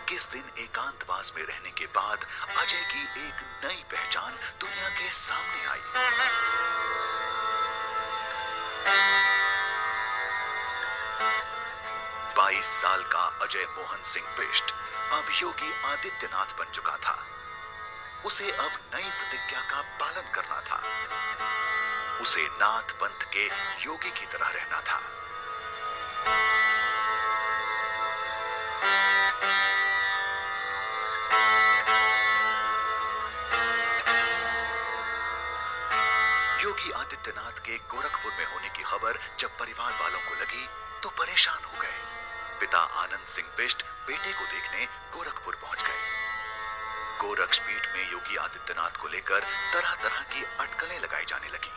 21 दिन एकांतवास में रहने के बाद अजय की एक नई पहचान दुनिया के सामने आई। 22 साल का अजय मोहन सिंह बिष्ट अब योगी आदित्यनाथ बन चुका था। उसे अब नई प्रतिज्ञा का पालन करना था। उसे नाथ पंथ के योगी की तरह रहना था। योगी आदित्यनाथ के गोरखपुर में होने की खबर जब परिवार वालों को लगी तो परेशान हो गए। पिता आनंद सिंह बिष्ट बेटे को देखने गोरखपुर पहुंच गए। गोरक्षपीठ में योगी आदित्यनाथ को लेकर तरह तरह की अटकलें लगाई जाने लगी।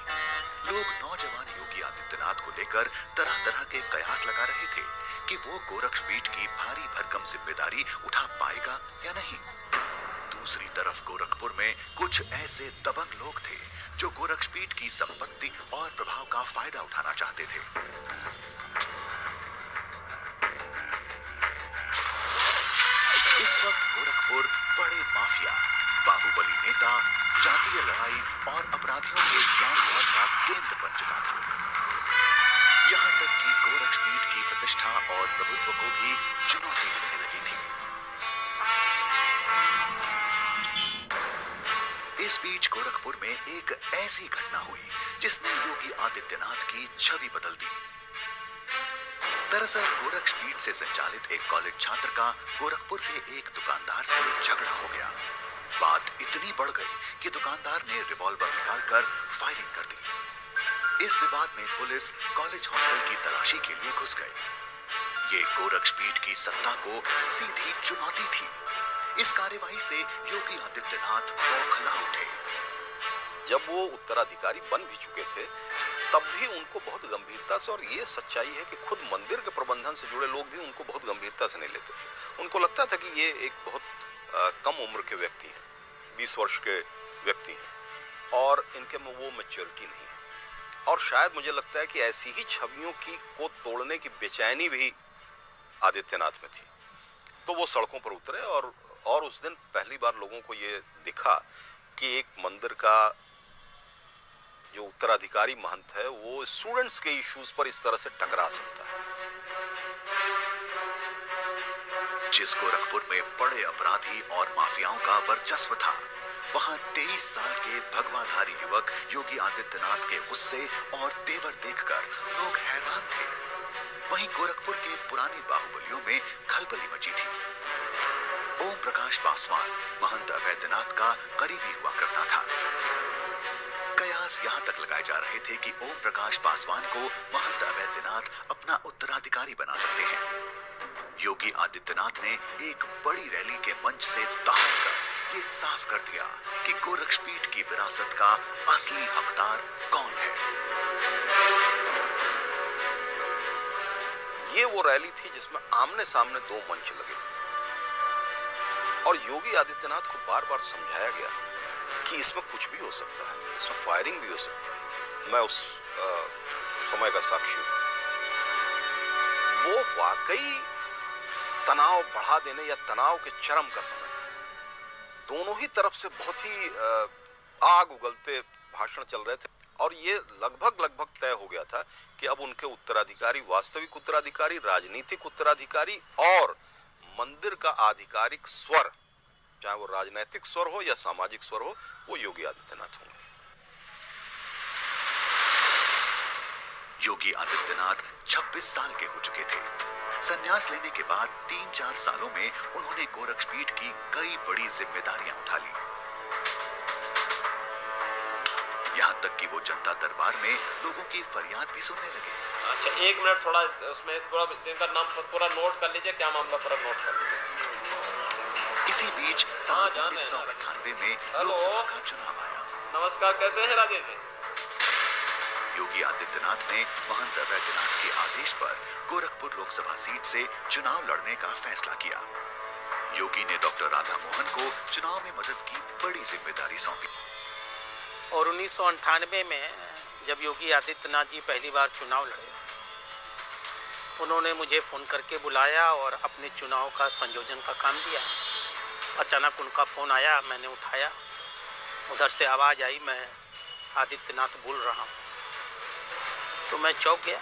लोग नौजवान योगी आदित्यनाथ को लेकर तरह तरह के कयास लगा रहे थे कि वो गोरक्षपीठ की भारी भरकम जिम्मेदारी उठा पाएगा या नहीं। दूसरी तरफ गोरखपुर में कुछ ऐसे दबंग लोग थे जो गोरक्षपीठ की संपत्ति और प्रभाव का फायदा उठाना चाहते थे। इस वक्त गोरखपुर बड़े माफिया, बाहुबली नेता, जातीय लड़ाई और अपराधियों के गैंग वॉर का केंद्र बन चुका था। यहां तक कि गोरक्षपीठ की प्रतिष्ठा और प्रभुत्व को भी चुनौती मिलने लगी थी। इस बीच गोरखपुर में एक ऐसी घटना हुई जिसने योगी आदित्यनाथ की छवि बदल दी। दरअसल गोरक्षपीठ से संचालित एक कॉलेज छात्र का गोरखपुर के एक दुकानदार से झगड़ा हो गया। बात इतनी बढ़ गई कि दुकानदार ने रिवॉल्वर निकालकर फायरिंग कर दी। इस विवाद में पुलिस कॉलेज हॉस्टल की तलाशी के लिए घुस गई। ये गोरक्षपीठ की सत्ता को सीधी चुनौती थी। इस कार्यवाही से योगी आदित्यनाथ बौखला उठे। जब वो उत्तराधिकारी बन भी चुके थे तब भी उनको बहुत गंभीरता से, और ये सच्चाई है कि खुद मंदिर के प्रबंधन से जुड़े लोग भी उनको बहुत गंभीरता से नहीं लेते थे। उनको लगता था कि ये एक बहुत कम उम्र के व्यक्ति हैं, 20 वर्ष के व्यक्ति हैं और इनके में वो मैच्योरिटी नहीं है। और शायद मुझे लगता है कि ऐसी ही छवियों को तोड़ने की बेचैनी भी आदित्यनाथ में थी। तो वो सड़कों पर उतरे और उस दिन पहली बार लोगों को ये दिखा कि एक मंदिर का जो उत्तराधिकारी महंत है वो स्टूडेंट्स के इश्यूज पर इस तरह से टकरा सकता है। जिस गोरखपुर में बड़े अपराधी और माफियाओं का वर्चस्व था, वहां 23 साल के भगवाधारी युवक योगी आदित्यनाथ के गुस्से और तेवर देखकर लोग हैरान थे। वहीं गोरखपुर के पुराने बाहुबलियों में खलबली मची थी। ओम प्रकाश पासवान महंत अवैधनाथ का करीबी हुआ करता था। कयास यहां तक लगाए जा रहे थे कि ओम प्रकाश पासवान को महंत अवैधनाथ अपना उत्तराधिकारी बना सकते हैं। योगी आदित्यनाथ ने एक बड़ी रैली के मंच से दहाड़कर ये साफ कर दिया कि गोरक्षपीठ की विरासत का असली हकदार कौन है। ये वो रैली थी जिसमें आमने सामने दो मंच लगे और योगी आदित्यनाथ को बार बार समझाया गया कि इसमें कुछ भी हो सकता है, इसमें फायरिंग भी हो सकती है। मैं उस समय का साक्षी हूं। वो वाकई तनाव बढ़ा देने या तनाव के चरम का समय था। दोनों ही तरफ से बहुत ही आग उगलते भाषण चल रहे थे और ये लगभग तय हो गया था कि अब उनके उत्तराधिकारी, वास्तविक उत्तराधिकारी, राजनीतिक उत्तराधिकारी और मंदिर का आधिकारिक स्वर, चाहे वो राजनीतिक स्वर हो या सामाजिक स्वर हो, वो योगी आदित्यनाथ होंगे। योगी आदित्यनाथ 26 साल के हो चुके थे। संन्यास लेने के बाद 3-4 सालों में उन्होंने गोरक्षपीठ की कई बड़ी जिम्मेदारियां उठा ली। यहाँ तक कि वो जनता दरबार में लोगों की फरियाद भी सुनने लगे। अच्छा, 1 मिनट थोड़ा उसमें इनका नाम पूरा नोट कर लीजिए। क्या मामला पूरा नोट कर लीजिए। इसी बीच 1998 में लोकसभा का चुनाव आया। नमस्कार, कैसे हैं राजेश जी? योगी आदित्यनाथ ने महंत अवैधनाथ के आदेश पर गोरखपुर लोकसभा सीट से चुनाव लड़ने का फैसला किया। योगी ने डॉक्टर राधा मोहन को चुनाव में मदद की बड़ी जिम्मेदारी सौंपी। और 1998 में जब योगी आदित्यनाथ जी पहली बार चुनाव लड़े उन्होंने मुझे फ़ोन करके बुलाया और अपने चुनाव का संयोजन का काम दिया। अचानक उनका फ़ोन आया, मैंने उठाया। उधर से आवाज़ आई, मैं आदित्यनाथ बोल रहा हूँ। तो मैं चौंक गया।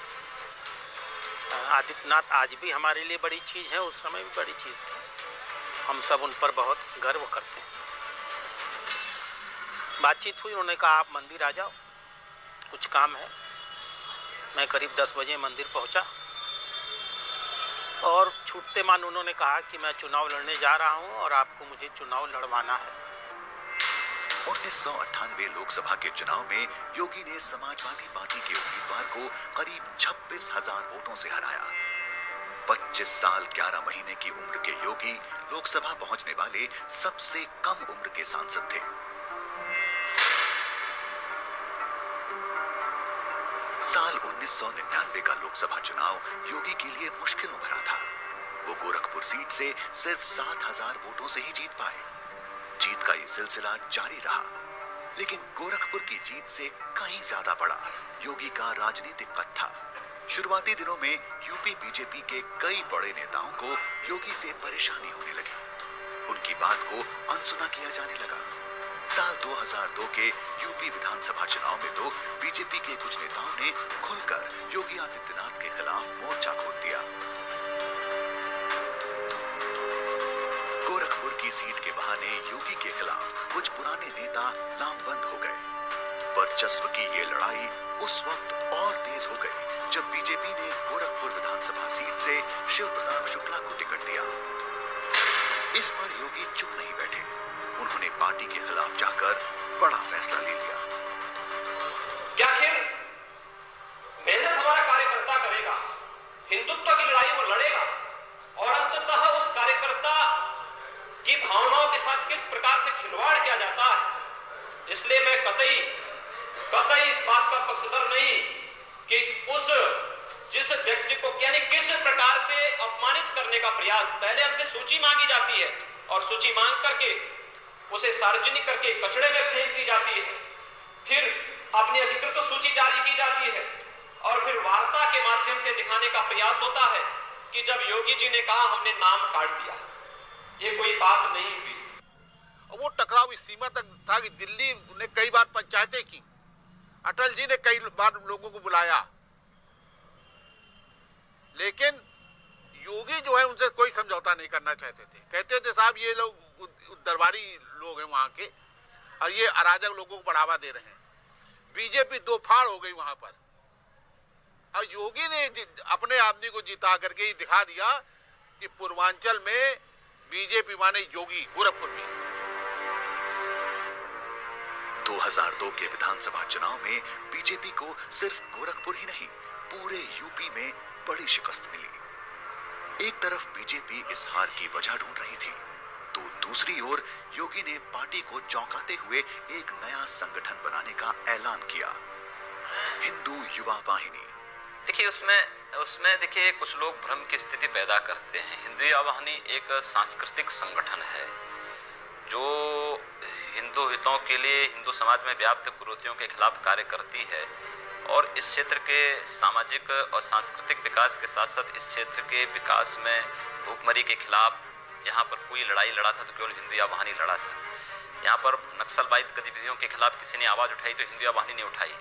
आदित्यनाथ आज भी हमारे लिए बड़ी चीज़ है, उस समय भी बड़ी चीज़ थी। हम सब उन पर बहुत गर्व करते हैं। बातचीत हुई, उन्होंने कहा आप मंदिर आ जाओ, कुछ काम है। मैं करीब 10 बजे मंदिर पहुंचा और छूटते मान उन्होंने कहा कि मैं चुनाव लड़ने जा रहा हूं और आपको मुझे चुनाव लड़वाना है। 1998 लोकसभा के चुनाव में योगी ने समाजवादी पार्टी के उम्मीदवार को करीब 26,000 वोटों से हराया। 25 साल 11 महीने की उम्र के योगी लोकसभा पहुंचने वाले सबसे कम उम्र के सांसद थे। साल 1999 का लोकसभा चुनाव योगी के लिए मुश्किलों भरा था। वो गोरखपुर सीट से सिर्फ 7,000 वोटों से ही जीत पाए। जीत का ये सिलसिला जारी रहा, लेकिन गोरखपुर की जीत से कहीं ज्यादा बड़ा योगी का राजनीतिक कद था। शुरुआती दिनों में यूपी बीजेपी के कई बड़े नेताओं को योगी से परेशानी होने लगी। उनकी बात को अनसुना किया जाने लगा। साल 2002 के यूपी विधानसभा चुनाव में तो बीजेपी के कुछ नेताओं ने खुलकर योगी आदित्यनाथ के खिलाफ मोर्चा खोल दिया। गोरखपुर की सीट के बहाने योगी के खिलाफ कुछ पुराने नेता नामबंद हो गए। वर्चस्व की ये लड़ाई उस वक्त और तेज हो गई जब बीजेपी ने गोरखपुर विधानसभा सीट से शिव प्रताप शुक्ला को टिकट दिया। इस पर योगी चुप नहीं बैठे। उन्होंने पार्टी के खिलाफ जाकर बड़ा फैसला ले लिया। क्या आखिर मेहनत हमारा कार्यकर्ता करेगा, हिंदुत्व की लड़ाई वो लड़ेगा और अंततः उस कार्यकर्ता की भावनाओं के साथ किस प्रकार से खिलवाड़ किया जाता है। इसलिए मैं कतई इस बात का पक्षधर नहीं कि जिस व्यक्ति को यानी किस प्रकार से अपमानित करने का प्रयास, पहले हमसे सूची मांगी जाती है और सूची मांग करके उसे सार्वजनिक करके कचड़े में फेंक दी जाती है, फिर अपनी अधिकृत सूची जारी की जाती है और फिर वार्ता के माध्यम से दिखाने का प्रयास होता है कि जब योगी जी ने कहा हमने नाम काट दिया, ये कोई बात नहीं हुई। वो टकराव इस सीमा तक था कि दिल्ली ने कई बार पंचायतें की, अटल जी ने कई बार लोगों को बुलाया, लेकिन योगी जो है उनसे कोई समझौता नहीं करना चाहते थे। कहते थे साहब ये लोग दरबारी लोग हैं वहां के और ये अराजक लोगों को बढ़ावा दे रहे हैं। बीजेपी दो फाड़ हो गई वहां पर और योगी ने अपने आदमी को जिता करके ही दिखा दिया कि पूर्वांचल में बीजेपी माने योगी गोरखपुर में। 2002 के विधानसभा चुनाव में बीजेपी को सिर्फ गोरखपुर ही नहीं पूरे यूपी में बड़ी शिकस्त मिली। एक तरफ बीजेपी इस हार की वजह ढूंढ रही थी, तो दूसरी ओर योगी ने पार्टी को चौंकाते हुए एक नया संगठन बनाने का ऐलान किया, हिंदू युवा वाहिनी। देखिए उसमें देखिए कुछ लोग भ्रम की स्थिति पैदा करते हैं। हिंदू युवा वाहिनी एक सांस्कृतिक संगठन है जो हिंदू हितों के लिए हिंदू समाज में व्याप्त कुरीतियों के खिलाफ कार्य करती है और इस क्षेत्र के सामाजिक और सांस्कृतिक विकास के साथ साथ इस क्षेत्र के विकास में भूखमरी के खिलाफ यहाँ पर कोई लड़ाई लड़ा था तो केवल हिंदू युवा वाहिनी लड़ा था। यहाँ पर नक्सलवादी गतिविधियों के खिलाफ किसी ने आवाज़ उठाई तो हिंदू युवा वाहिनी ने उठाई।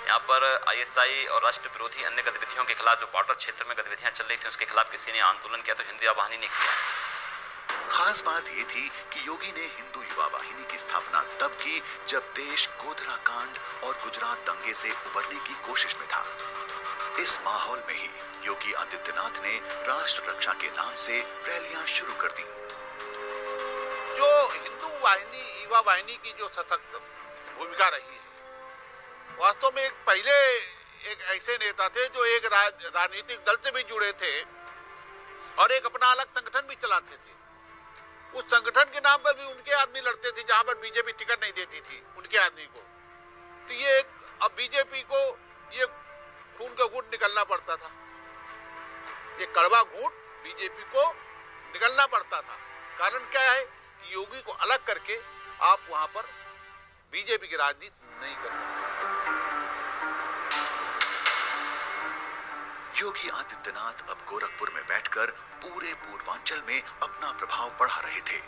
यहाँ पर आईएसआई और राष्ट्र विरोधी अन्य गतिविधियों के खिलाफ जो बॉर्डर क्षेत्र में गतिविधियाँ चल रही थी उसके खिलाफ किसी ने आंदोलन किया तो हिंदू युवा वाहिनी ने किया। खास बात यह थी कि योगी ने हिंदू युवा वाहिनी की स्थापना तब की जब देश गोधरा कांड और गुजरात दंगे से उबरने की कोशिश में था। इस माहौल में ही योगी आदित्यनाथ ने राष्ट्र रक्षा के नाम से रैलियां शुरू कर दी। जो हिंदू वाहिनी युवा वाहिनी की जो सशक्त भूमिका रही है, वास्तव में पहले एक ऐसे नेता थे जो एक राजनीतिक दल से भी जुड़े थे और एक अपना अलग संगठन भी चलाते थे। उस संगठन के नाम पर भी उनके आदमी लड़ते थे जहां पर बीजेपी टिकट नहीं देती थी उनके आदमी को। तो ये अब बीजेपी को ये खून का घूंट निकलना पड़ता था, ये कड़वा घूंट बीजेपी को निकलना पड़ता था। कारण क्या है कि योगी को अलग करके आप वहां पर बीजेपी की राजनीति नहीं कर सकते। योगी आदित्यनाथ अब गोरखपुर में बैठकर पूरे पूर्वांचल में अपना प्रभाव बढ़ा रहे थे।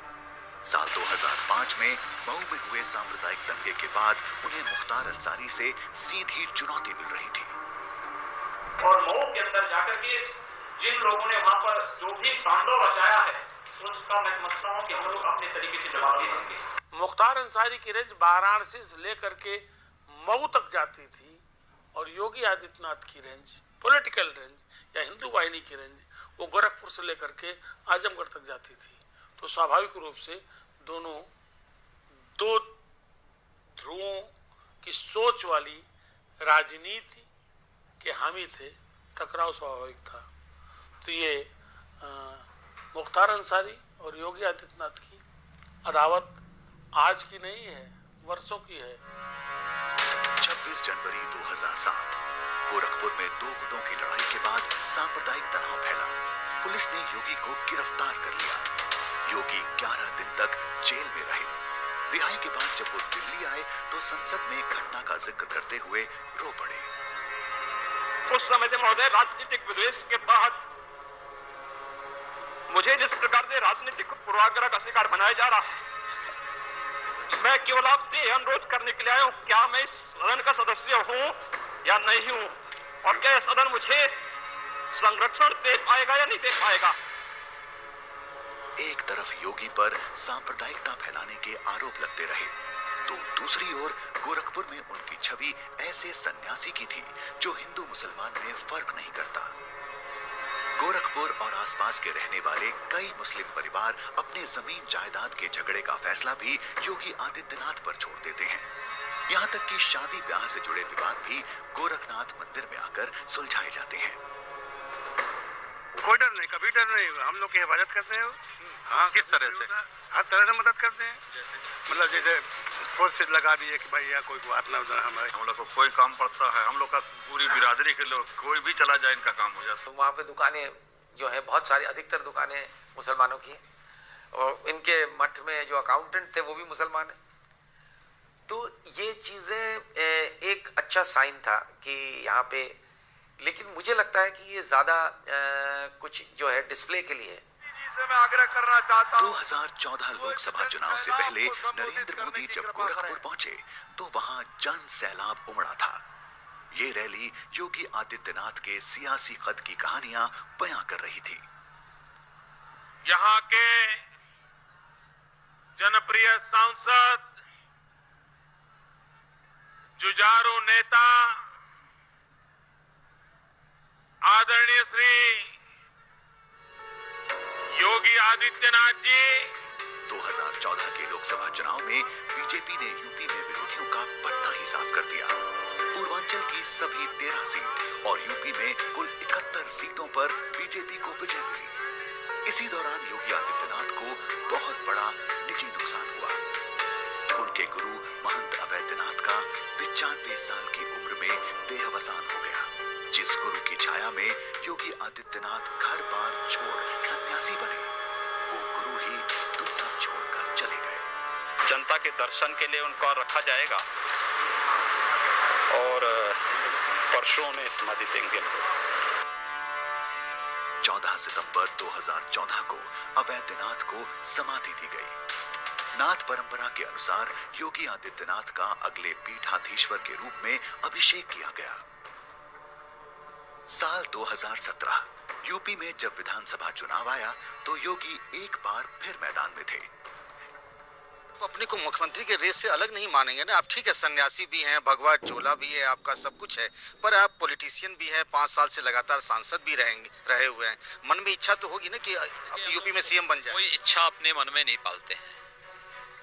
साल 2005 में मऊ में हुए सांप्रदायिक दंगे के बाद उन्हें मुख्तार अंसारी से सीधी चुनौती मिल रही थी। और मऊ के अंदर जाकर के जिन लोगों ने वहां पर जो भी तांडव रचाया है, उसका मैं समझता हूं कि हम लोग अपने तरीके से जवाब दे देंगे। मुख्तार अंसारी की रेंज वाराणसी से लेकर के मऊ तक जाती थी और योगी आदित्यनाथ की रेंज, पॉलिटिकल रेंज या हिंदू वाहिनी की रेंज, वो गोरखपुर से लेकर के आजमगढ़ तक जाती थी। तो स्वाभाविक रूप से दोनों दो ध्रुवों की सोच वाली राजनीति के हामी थे, टकराव स्वाभाविक था। तो ये मुख्तार अंसारी और योगी आदित्यनाथ की अदावत आज की नहीं है, वर्षों की है। 26 जनवरी 2007 गोरखपुर में दो गुटों की लड़ाई के बाद सांप्रदायिक तनाव फैला। पुलिस ने योगी को गिरफ्तार कर लिया। योगी 11 दिन तक जेल में रहे। रिहाई के बाद जब वो दिल्ली आए तो संसद में घटना का जिक्र करते हुए रो पड़े। उस समय से महोदय राजनीतिक विद्वेष के बाद मुझे जिस प्रकार से राजनीतिक पूर्वाग्रह का शिकार बनाया जा रहा है, मैं केवल आपसे अनुरोध करने के लिए आया हूँ, क्या मैं इस सदन का सदस्य हूँ या नहीं हूँ, और क्या सदन मुझे संरक्षण दे पाएगा या नहीं दे पाएगा। एक तरफ योगी पर सांप्रदायिकता फैलाने के आरोप लगते रहे, तो दूसरी ओर गोरखपुर में उनकी छवि ऐसे सन्यासी की थी जो हिंदू मुसलमान में फर्क नहीं करता। गोरखपुर और आसपास के रहने वाले कई मुस्लिम परिवार अपने जमीन जायदाद के झगड़े का फैसला भी योगी आदित्यनाथ पर छोड़ देते हैं। यहाँ तक कि शादी ब्याह से जुड़े विवाद भी गोरखनाथ मंदिर में आकर सुलझाए जाते हैं। कोई डर नहीं, कभी डर नहीं। हम लोग की हिफाजत करते हैं। हाँ, किस तरह से? हर तरह से मदद करते हैं। मतलब जैसे फोर्स लगा दिए कि भाई या कोई बात ना उधर हमारे, हम लोग को कोई काम पड़ता है, हम लोग का पूरी बिरादरी के लोग कोई भी चला जाए इनका काम हो जाता है। तो वहाँ पे दुकानें जो है बहुत सारी, अधिकतर दुकानें मुसलमानों की, और इनके मठ में जो अकाउंटेंट थे वो भी मुसलमान है। तो ये चीज़ें एक अच्छा साइन था कि यहाँ पे, लेकिन मुझे लगता है कि ये ज़्यादा कुछ जो है डिस्प्ले के लिए। मैं आग्रह करना चाहता हूं। 2014 लोकसभा चुनाव से पहले नरेंद्र मोदी जब गोरखपुर पहुंचे तो वहां जन सैलाब उमड़ा था। ये रैली योगी आदित्यनाथ के सियासी कद की कहानियां बयां कर रही थी। यहाँ के जनप्रिय सांसद, जुझारू नेता आदरणीय श्री योगी आदित्यनाथ जी 2014 के लोकसभा चुनाव में बीजेपी ने यूपी में विरोधियों का पत्ता ही साफ कर दिया। पूर्वांचल की सभी 13 सीट और यूपी में कुल 71 सीटों पर बीजेपी को विजय मिली। इसी दौरान योगी आदित्यनाथ को बहुत बड़ा निजी नुकसान हुआ। उनके गुरु महंत अवैधनाथ का 95 साल की उम्र में देहावसान हो गया। जिस गुरु की छाया में योगी आदित्यनाथ घर बार छोड़ सन्यासी बने, वो गुरु ही दुनिया छोड़कर चले गए। जनता के दर्शन के लिए उनको रखा जाएगा और परसों में समाधि देंगे। 14 सितंबर 2014 को अवैधनाथ को समाधि दी गई। नाथ परंपरा के अनुसार योगी आदित्यनाथ का अगले पीठाधीश्वर के रूप में अभिषेक किया गया। साल 2017 यूपी में जब विधानसभा चुनाव आया तो योगी एक बार फिर मैदान में थे। अपने को मुख्यमंत्री के रेस से अलग नहीं मानेंगे ना। आप ठीक है, सन्यासी भी हैं, भगवा चोला भी है, आपका सब कुछ है, पर आप पॉलिटिशियन भी हैं, 5 साल से लगातार सांसद भी रहे हुए हैं। मन में इच्छा तो होगी ना कि आप यूपी में सीएम बन जाए। कोई इच्छा अपने मन में नहीं पालते हैं,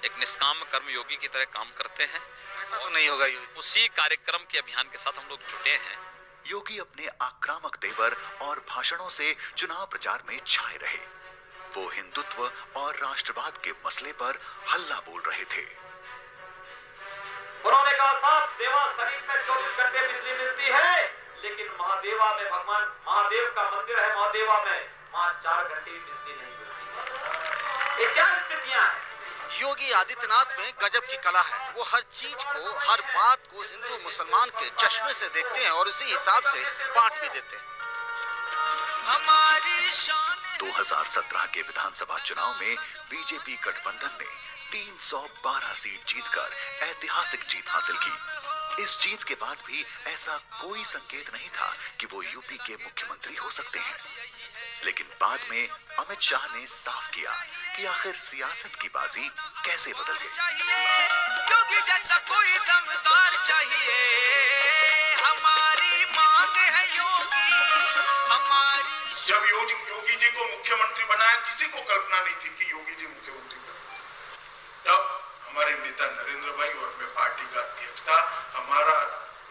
एक निष्काम कर्मयोगी की तरह काम करते हैं। ऐसा तो नहीं होगा। उसी कार्यक्रम के अभियान के साथ हम लोग जुटे हैं। योगी अपने आक्रामक तेवर और भाषणों से चुनाव प्रचार में छाए रहे। वो हिंदुत्व और राष्ट्रवाद के मसले पर हल्ला बोल रहे थे। उन्होंने कहा साहब, देवा शरीफ में 24 घंटे बिजली मिलती है, लेकिन महादेवा में, भगवान महादेव का मंदिर है महादेवा में, वहां 4 घंटे बिजली नहीं मिलती। ये क्या स्थितियां हैं? योगी आदित्यनाथ में गजब की कला है। वो हर चीज को, हर बात को हिंदू मुसलमान के चश्मे से देखते हैं और उसी हिसाब से बांट भी देते हैं। 2017 के विधानसभा चुनाव में बीजेपी गठबंधन ने 312 सीट जीतकर ऐतिहासिक जीत हासिल की। इस जीत के बाद भी ऐसा कोई संकेत नहीं था कि वो यूपी के मुख्यमंत्री हो सकते हैं। लेकिन बाद में अमित शाह ने साफ किया कि आखिर सियासत की बाजी कैसे बदल गई। योगी जैसा कोई दमदार चाहिए, हमारी मांग है योगी, हमारी। जब योगी जी को मुख्यमंत्री बनाया, किसी को कल्पना नहीं थी कि योगी जी मुख्यमंत्री बने। तब हमारे नेता नरेंद्र भाई और मैं पार्टी का अध्यक्ष था, हमारा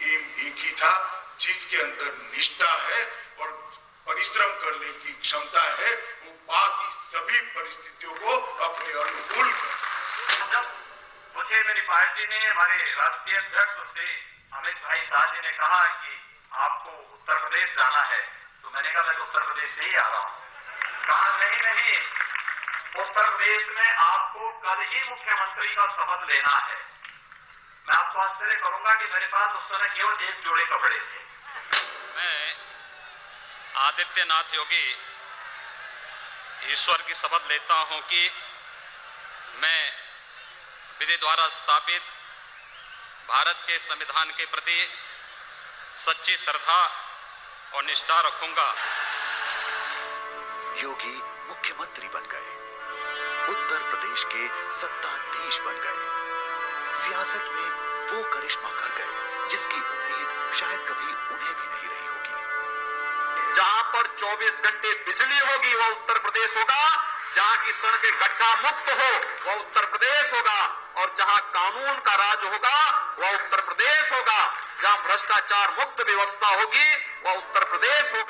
एम एक ही था, जिसके अंदर निष्ठा है और परिश्रम करने की क्षमता है, वो बाकी सभी परिस्थितियों को अपने अनुकूल कर। जब मुझे मेरी पार्टी ने, हमारे राष्ट्रीय अध्यक्ष से अमित भाई शाह जी ने कहा कि आपको उत्तर प्रदेश जाना है, तो मैंने कहा मैं तो उत्तर प्रदेश से ही आ रहा हूँ। कहा नहीं, उत्तर प्रदेश में आपको कल ही मुख्यमंत्री का शपथ लेना है। मैं आपको आश्चर्य करूंगा कि मेरे पास उस समय केवल एक जोड़े कपड़े थे। मैं आदित्यनाथ योगी ईश्वर की शपथ लेता हूं कि मैं विधि द्वारा स्थापित भारत के संविधान के प्रति सच्ची श्रद्धा और निष्ठा रखूंगा। योगी मुख्यमंत्री बन गए, उत्तर प्रदेश के सत्ताधीश बन गए, सियासत में वो करिश्मा कर गए जिसकी उम्मीद शायद कभी उन्हें भी नहीं रही होगी। जहां पर 24 घंटे बिजली होगी वो उत्तर प्रदेश होगा, जहां की सड़कें गड्ढा मुक्त हो वो उत्तर प्रदेश होगा, और जहां कानून का राज होगा वो उत्तर प्रदेश होगा, जहां भ्रष्टाचार मुक्त व्यवस्था होगी वो उत्तर प्रदेश होगा।